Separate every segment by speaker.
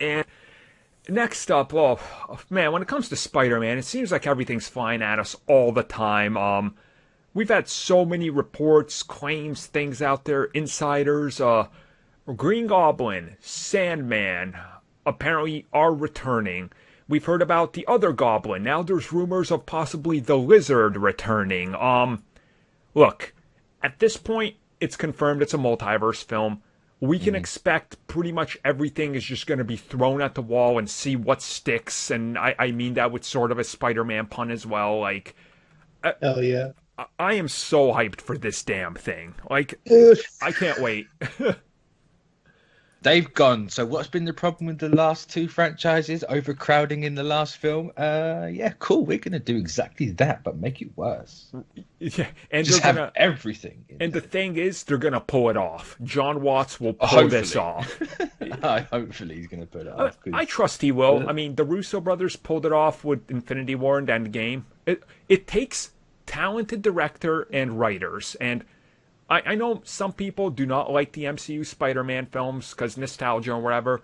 Speaker 1: And next up, well, man, when it comes to Spider-Man, it seems like everything's flying at us all the time. We've had so many reports, claims, things out there, insiders, Green Goblin, Sandman, apparently are returning. We've heard about the other Goblin. Now there's rumors of possibly the Lizard returning. Look, at this point, it's confirmed it's a multiverse film. We can expect pretty much everything is just going to be thrown at the wall and see what sticks. And I mean that with sort of a Spider-Man pun as well. Like,
Speaker 2: Hell yeah.
Speaker 1: I am so hyped for this damn thing. Like, I can't wait.
Speaker 3: They've gone. So what's been the problem with the last two franchises? Overcrowding in the last film? Yeah, cool. We're going to do exactly that, but make it worse.
Speaker 1: Yeah, and
Speaker 3: Just have everything.
Speaker 1: And the thing is, they're going to pull it off. John Watts will pull this off.
Speaker 3: Hopefully he's going to pull it off.
Speaker 1: I trust he will. I mean, the Russo brothers pulled it off with Infinity War and Endgame. It takes talented director and writers, and I know some people do not like the MCU Spider-Man films because nostalgia or whatever.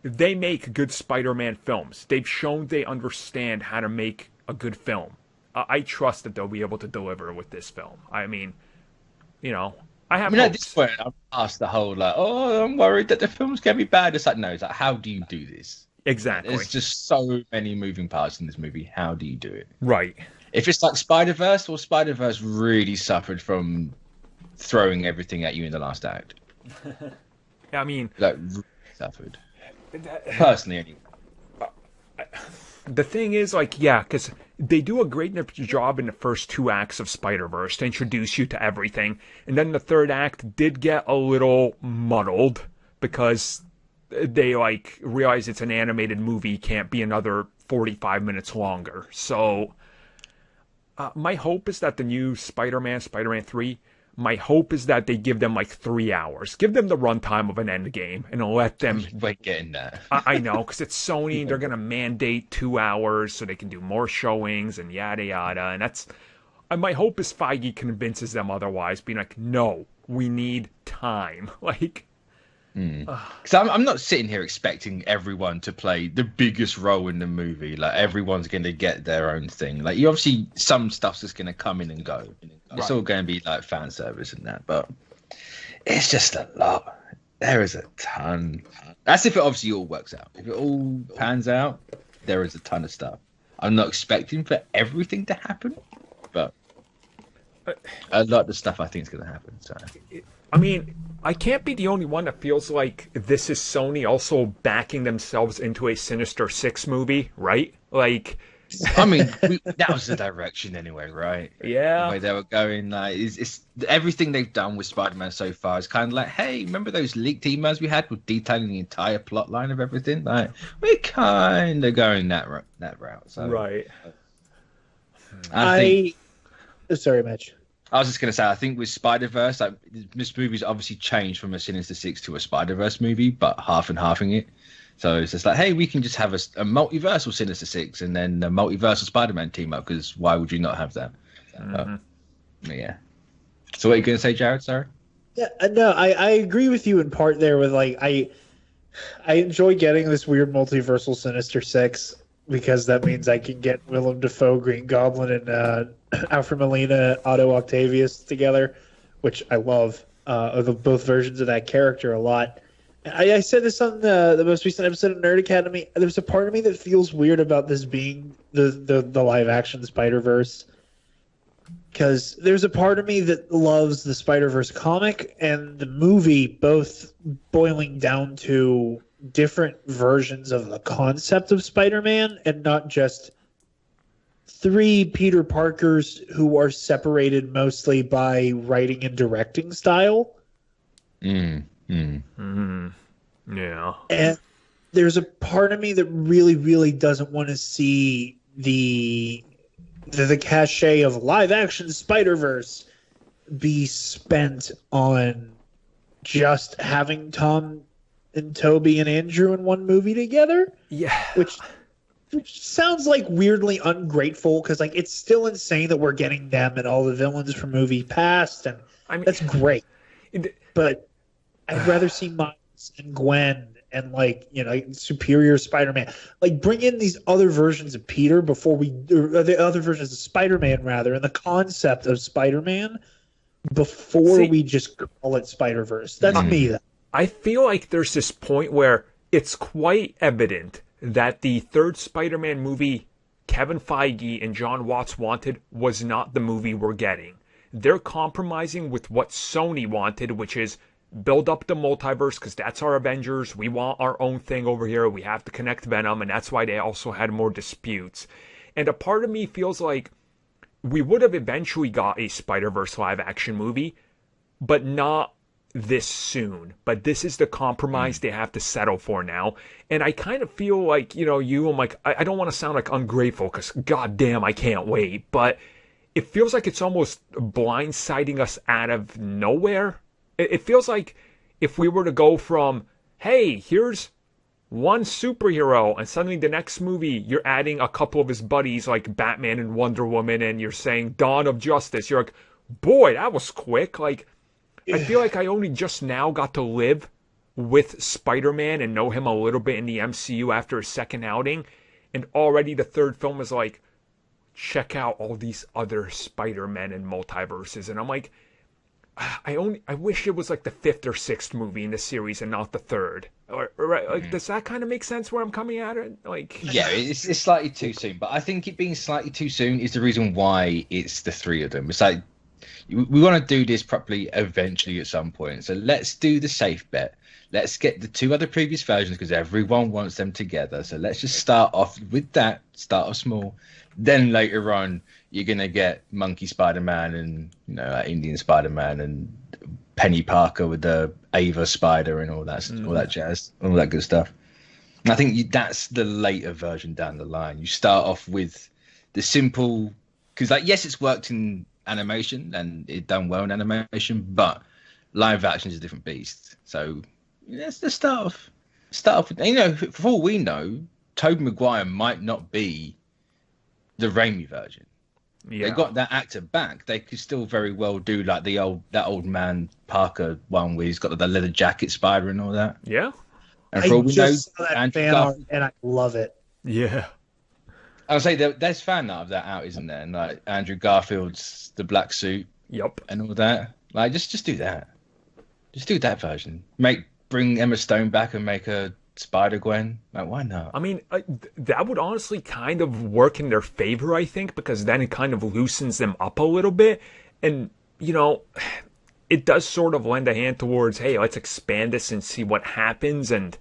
Speaker 1: They make good Spider-Man films. They've shown they understand how to make a good film. I trust that they'll be able to deliver with this film. I mean, you know, I mean,
Speaker 3: at this point, I'm past the whole, like, oh, I'm worried that the film's going to be bad. It's like, no, it's like, how do you do this?
Speaker 1: Exactly.
Speaker 3: There's just so many moving parts in this movie. How do you do it?
Speaker 1: Right.
Speaker 3: If it's like Spider-Verse, well, Spider-Verse really suffered from throwing everything at you in the last act.
Speaker 1: I mean,
Speaker 3: like, really suffered. Personally, anyway.
Speaker 1: The thing is, like, yeah, because they do a great job in the first two acts of Spider-Verse to introduce you to everything. And then the third act did get a little muddled because they, like, realize it's an animated movie, can't be another 45 minutes longer. So, my hope is that the new Spider-Man 3, my hope is that they give them like 3 hours. Give them the runtime of an Endgame and let them...
Speaker 3: Wait, getting that.
Speaker 1: I know, because it's Sony and they're going to mandate 2 hours so they can do more showings and yada yada. And that's... my hope is Feige convinces them otherwise, being like, no, we need time. Like...
Speaker 3: Because I'm not sitting here expecting everyone to play the biggest role in the movie. Like, everyone's going to get their own thing. Like, you obviously, some stuff's just going to come in and go. It's all going to be like fan service and that, but it's just a lot. There is a ton. That's if it obviously all works out. If it all pans out, there is a ton of stuff. I'm not expecting for everything to happen, but a lot of the stuff I think is going to happen. So,
Speaker 1: I mean, I can't be the only one that feels like this is Sony also backing themselves into a Sinister Six movie, right? Like,
Speaker 3: I mean, that was the direction anyway, right?
Speaker 1: Yeah.
Speaker 3: The way they were going, like, it's everything they've done with Spider-Man so far is kind of like, hey, remember those leaked emails we had with detailing the entire plot line of everything? Like, we're kind of going that route. So,
Speaker 1: right.
Speaker 2: Sorry, Mitch.
Speaker 3: I was just going to say, I think with Spider-Verse, like, this movie's obviously changed from a Sinister Six to a Spider-Verse movie, but half and halving it. So it's just like, hey, we can just have a multiversal Sinister Six and then a multiversal Spider-Man team up, because why would you not have that? Yeah. So what are you going to say, Jared? Sorry?
Speaker 2: Yeah, no, I agree with you in part there with, like, I enjoy getting this weird multiversal Sinister Six because that means I can get Willem Dafoe, Green Goblin, and Alfred Molina, Otto Octavius together, which I love, both versions of that character a lot. I said this on the most recent episode of Nerd Academy. There's a part of me that feels weird about this being the live-action Spider-Verse, because there's a part of me that loves the Spider-Verse comic and the movie, both boiling down to different versions of the concept of Spider-Man and not just three Peter Parkers who are separated mostly by writing and directing style.
Speaker 1: Yeah.
Speaker 2: And there's a part of me that really, really doesn't want to see the cachet of live-action Spider-Verse be spent on just having Tom and Toby and Andrew in one movie together.
Speaker 1: Yeah.
Speaker 2: Which sounds like weirdly ungrateful, because like it's still insane that we're getting them and all the villains from movie past, and I mean, that's great. But I'd rather see Miles and Gwen and like, you know, superior Spider-Man. Like, bring in these other versions of Peter or the other versions of Spider-Man rather, and the concept of Spider-Man before we just call it Spider-Verse. That's me.
Speaker 1: I feel like there's this point where it's quite evident that the third Spider-Man movie Kevin Feige and John Watts wanted was not the movie we're getting. They're compromising with what Sony wanted, which is build up the multiverse because that's our Avengers. We want our own thing over here. We have to connect Venom, and that's why they also had more disputes. And a part of me feels like we would have eventually got a Spider-Verse live-action movie, but not this soon. But this is the compromise they have to settle for now. And I kind of feel like, you know, I'm like, I don't want to sound like ungrateful because goddamn, I can't wait. But it feels like it's almost blindsiding us out of nowhere. It feels like if we were to go from, hey, here's one superhero, and suddenly the next movie you're adding a couple of his buddies like Batman and Wonder Woman, and you're saying Dawn of Justice. You're like, boy, that was quick. Like, I feel like I only just now got to live with Spider-Man and know him a little bit in the MCU after his second outing, and already the third film is like, check out all these other Spider-Men and multiverses. And I'm like, I wish it was like the fifth or sixth movie in the series and not the third. Right? Like, does that kind of make sense where I'm coming at it? Like,
Speaker 3: yeah, it's slightly too soon, but I think it being slightly too soon is the reason why it's the three of them. It's like, we want to do this properly eventually at some point. So let's do the safe bet. Let's get the two other previous versions because everyone wants them together. So let's just start off with that, start off small. Then later on, you're going to get Monkey Spider-Man and, you know, like Indian Spider-Man and Penny Parker with the Ava Spider and all that jazz, all that good stuff. And I think that's the later version down the line. You start off with the simple, because like, yes, it's worked in animation and it done well in animation, but live action is a different beast. So let's just start off with, you know, for all we know, Tobey Maguire might not be the Raimi version. Yeah. They got that actor back. They could still very well do like that old man Parker one where he's got the leather jacket spider and all that.
Speaker 1: Yeah.
Speaker 3: And for all we know,
Speaker 2: and I love it.
Speaker 1: Yeah.
Speaker 3: I'll say there's fan art of that out, isn't there? And like Andrew Garfield's the black suit.
Speaker 1: Yep.
Speaker 3: And all that. Like just do that. Just do that version. Bring Emma Stone back and make her Spider-Gwen. Like, why not?
Speaker 1: I mean, that would honestly kind of work in their favor, I think, because then it kind of loosens them up a little bit. And, you know, it does sort of lend a hand towards, hey, let's expand this and see what happens and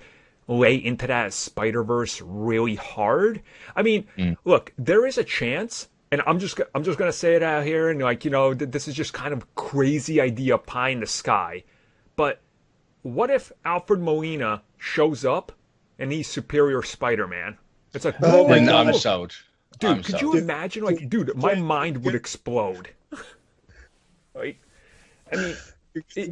Speaker 1: lay into that Spider-Verse really hard. I mean, look, there is a chance, and I'm just going to say it out here, and like, you know, this is just kind of crazy idea pie in the sky. But what if Alfred Molina shows up and he's Superior Spider-Man? It's like,
Speaker 3: oh my God. I'm sold.
Speaker 1: Dude, could you imagine? Like, dude, my mind would explode. Like, I mean,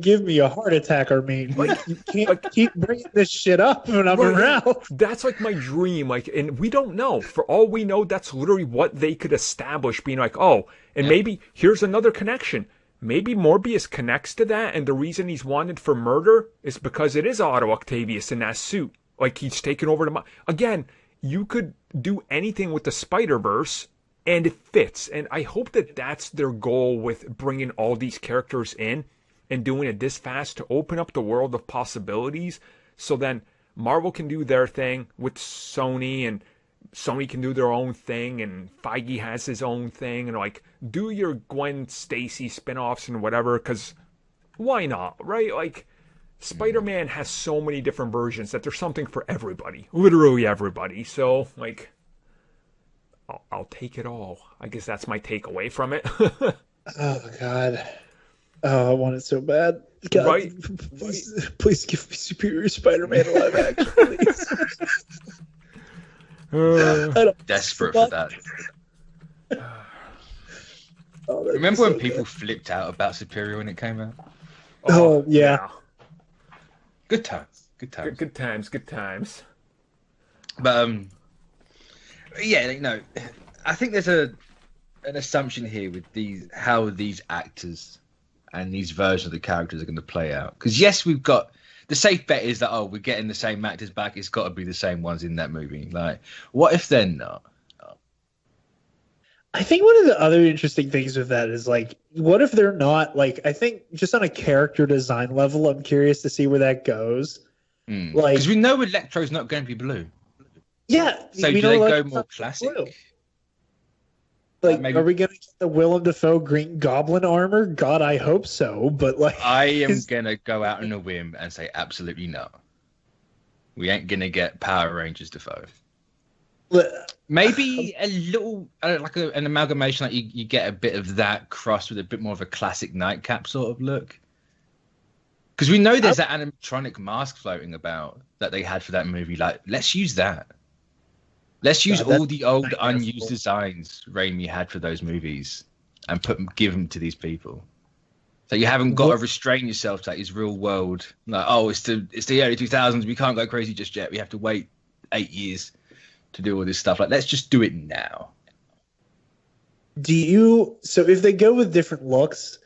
Speaker 2: give me a heart attack, Armin. Like, you can't keep bringing this shit up when I'm around.
Speaker 1: That's like my dream. Like, and we don't know. For all we know, that's literally what they could establish. Being like, oh, and maybe here's another connection. Maybe Morbius connects to that, and the reason he's wanted for murder is because it is Otto Octavius in that suit. Like, he's taken over the... Again, you could do anything with the Spider-Verse, and it fits. And I hope that that's their goal with bringing all these characters in and doing it this fast to open up the world of possibilities. So then Marvel can do their thing with Sony, and Sony can do their own thing, and Feige has his own thing, and like, do your Gwen Stacy spinoffs and whatever, because why not, right? Like, Spider-Man has so many different versions that there's something for everybody, literally everybody. So like, I'll take it all. I guess that's my takeaway from it.
Speaker 2: Oh God, oh, I want it so bad. God,
Speaker 1: right?
Speaker 2: Please give me Superior Spider-Man live action, please.
Speaker 3: Desperate for that. Remember when people flipped out about Superior when it came out?
Speaker 2: Oh yeah.
Speaker 3: Good times.
Speaker 1: Good times.
Speaker 3: But yeah, you know, I think there's an assumption here with how these actors and these versions of the characters are going to play out. Because yes, we've got the safe bet is that we're getting the same actors back. It's got to be the same ones in that movie. Like, what if they're not?
Speaker 2: I think one of the other interesting things with that is like, what if they're not? Like, I think just on a character design level, I'm curious to see where that goes. Like,
Speaker 3: because we know Electro's not going to be blue.
Speaker 2: Yeah.
Speaker 3: So do they go more classic?
Speaker 2: Blue. Like, maybe... are we going to get the Willem Dafoe Green Goblin armor? God, I hope so. But like,
Speaker 3: I am going to go out on a whim and say absolutely no. We ain't going to get Power Rangers Dafoe. Maybe a little, like an amalgamation, like you get a bit of that crossed with a bit more of a classic Nightcap sort of look. Because we know there's that animatronic mask floating about that they had for that movie. Like, let's use that. Let's use all the old unused designs Raimi had for those movies and give them to these people. So you haven't got to restrain yourself to like his real world. Like, it's the early 2000s. We can't go crazy just yet. We have to wait 8 years to do all this stuff. Like, let's just do it now.
Speaker 2: So if they go with different looks,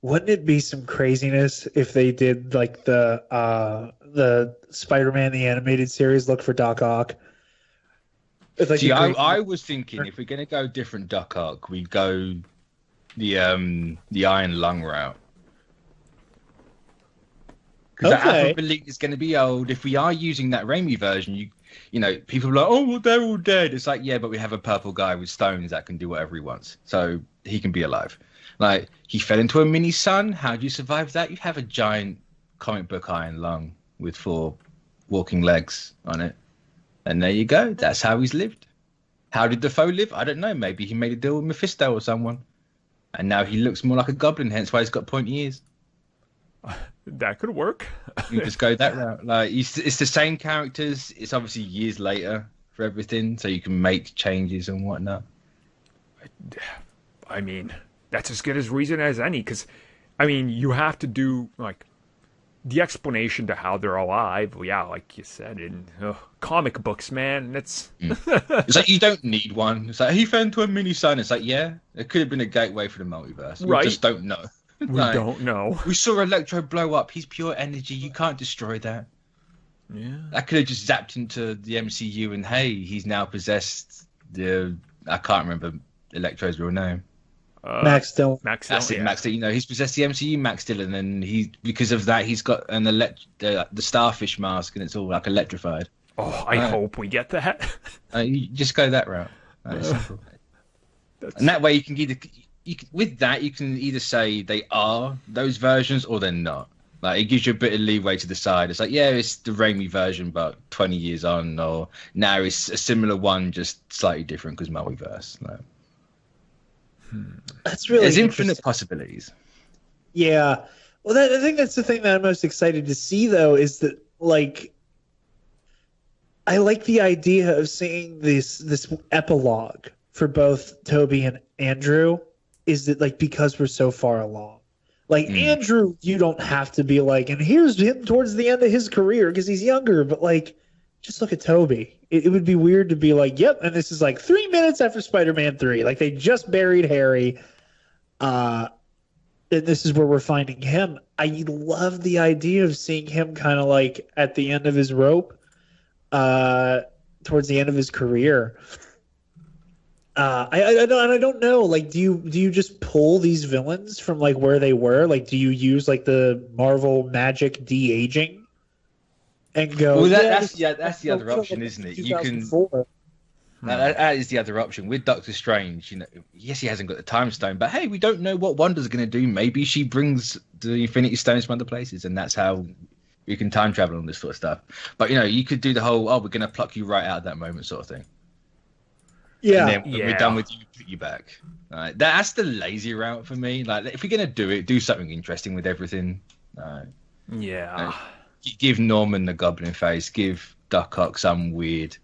Speaker 2: wouldn't it be some craziness if they did like the Spider-Man the animated series look for Doc Ock? Like,
Speaker 3: see, I was thinking if we're gonna go different Doc Ock, we go the Iron Lung route. Because I believe it's going to be old. If we are using that Raimi version, you know, people are like, oh, well, they're all dead. It's like, yeah, but we have a purple guy with stones that can do whatever he wants, so he can be alive. Like, he fell into a mini sun. How do you survive that? You have a giant comic book Iron Lung with 4 walking legs on it, and there you go. That's how he's lived. How did Defoe live? I don't know. Maybe he made a deal with Mephisto or someone, and now he looks more like a goblin. Hence why he's got pointy ears.
Speaker 1: That could work.
Speaker 3: You just go that route. Like, it's the same characters. It's obviously years later for everything, so you can make changes and whatnot.
Speaker 1: I mean, that's as good as reason as any. Because, I mean, you have to do like the explanation to how they're alive. Well, yeah, like you said in comic books, man. That's
Speaker 3: it's like you don't need one. It's like he fell into a mini sun. It's like, yeah, it could have been a gateway for the multiverse.
Speaker 1: Right.
Speaker 3: We just don't know.
Speaker 1: We don't know.
Speaker 3: We saw Electro blow up. He's pure energy. You can't destroy that.
Speaker 1: Yeah.
Speaker 3: That could have just zapped into the MCU and hey, he's now possessed I can't remember Electro's real name.
Speaker 2: Max Dillon.
Speaker 3: That's it, Max Dillon. You know, he's possessed the MCU Max Dillon, and because of that, he's got the starfish mask, and it's all like electrified.
Speaker 1: Oh, I hope we get that.
Speaker 3: You just go that route. And that way, you can either say they are those versions or they're not. Like, it gives you a bit of leeway to decide. It's like, yeah, it's the Raimi version, but 20 years on, or now it's a similar one, just slightly different because multiverse. Like,
Speaker 2: that's really
Speaker 3: there's infinite possibilities.
Speaker 2: Yeah, well, I think that's the thing that I'm most excited to see, though, is that like I like the idea of seeing this epilogue for both Toby and Andrew. Is that like because we're so far along? Like Andrew, you don't have to be like, and here's him towards the end of his career because he's younger. But like, just look at Toby. It would be weird to be like, yep, and this is like 3 minutes after Spider-Man 3. Like, they just buried Harry. And this is where we're finding him. I love the idea of seeing him kind of like at the end of his rope, towards the end of his career. I don't know. Like, do you just pull these villains from like where they were? Like, do you use like the Marvel magic de-aging and go?
Speaker 3: Well, that's the other option, isn't it? You can. That is the other option with Doctor Strange. You know, yes, he hasn't got the Time Stone, but hey, we don't know what Wanda's going to do. Maybe she brings the Infinity Stones from other places, and that's how we can time travel on this sort of stuff. But you know, you could do the whole we're going to pluck you right out of that moment sort of thing.
Speaker 2: Yeah,
Speaker 3: and then we're done with you, put you back. That's the lazy route for me. Like, if you're gonna do it, do something interesting with everything. Give Norman the Goblin face. Give Doc Ock some weird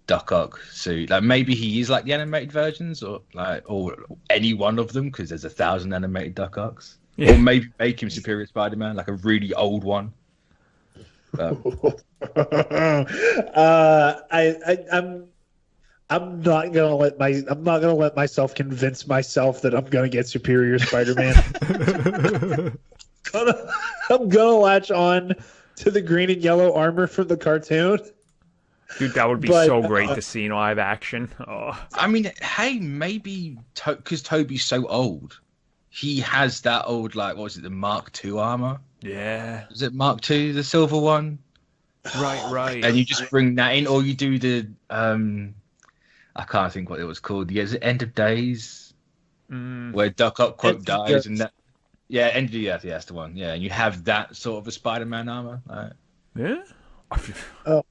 Speaker 3: Doc Ock suit. Like, maybe he is like the animated versions, or any one of them, because there's 1,000 animated Doc Ocks. Yeah. Or maybe make him Superior Spider-Man, like a really old one.
Speaker 2: I'm not gonna let myself convince myself that I'm gonna get Superior Spider-Man. I'm gonna latch on to the green and yellow armor from the cartoon.
Speaker 1: Dude, that would be so great to see in live action. Oh.
Speaker 3: I mean, hey, maybe because Toby's so old, he has that old, like, what was it, the Mark II armor?
Speaker 1: Yeah.
Speaker 3: Is it Mark II, the silver one?
Speaker 1: Right.
Speaker 3: And you just bring that in, or you do the, I can't think what it was called. Yeah, is it End of Days? Where Doc Ock quote dies and that. Yeah, End of the Earth, yeah, that's the one. Yeah, and you have that sort of a Spider-Man armor. Right?
Speaker 1: Yeah.
Speaker 2: Oh.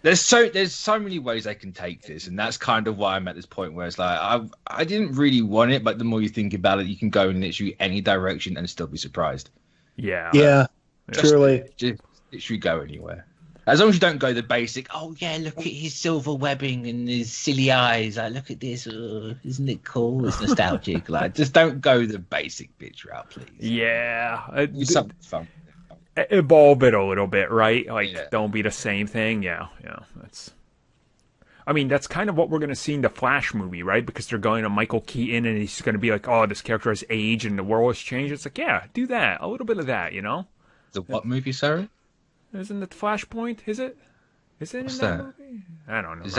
Speaker 3: There's so many ways they can take this, and that's kind of why I'm at this point where it's like I didn't really want it, but the more you think about it, you can go in literally any direction and still be surprised.
Speaker 2: Yeah, truly.
Speaker 3: Just literally go anywhere. As long as you don't go the basic, oh yeah, look at his silver webbing and his silly eyes. Like, look at this, isn't it cool? It's nostalgic. Like, just don't go the basic bitch route, please.
Speaker 1: Yeah,
Speaker 3: Do something fun.
Speaker 1: Evolve it a little bit, right? Like, don't be the same thing. Yeah. That's kind of what we're going to see in the Flash movie, right? Because they're going to Michael Keaton, and he's going to be like, oh, this character has aged and the world has changed. It's like, yeah, do that. A little bit of that,
Speaker 3: The what movie, sorry?
Speaker 1: Isn't it Flashpoint? Is it? Is it
Speaker 3: What's
Speaker 1: in that
Speaker 3: that?
Speaker 1: movie? I don't know.
Speaker 3: Is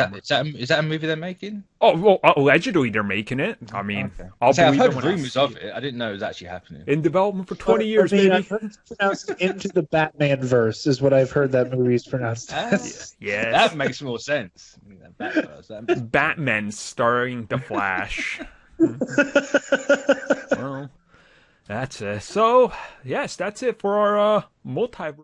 Speaker 3: that a movie they're making?
Speaker 1: Oh, well, allegedly they're making it. I mean,
Speaker 3: Okay.
Speaker 1: I've
Speaker 3: heard rumors of it. I didn't know it was actually happening.
Speaker 1: In development for 20 years, maybe.
Speaker 2: I've heard it's pronounced Into the Batman verse is what I've heard that movie's pronounced as.
Speaker 1: Yes.
Speaker 3: That makes more sense.
Speaker 1: Batman starring the Flash. Well, that's it. So, yes, that's it for our multiverse.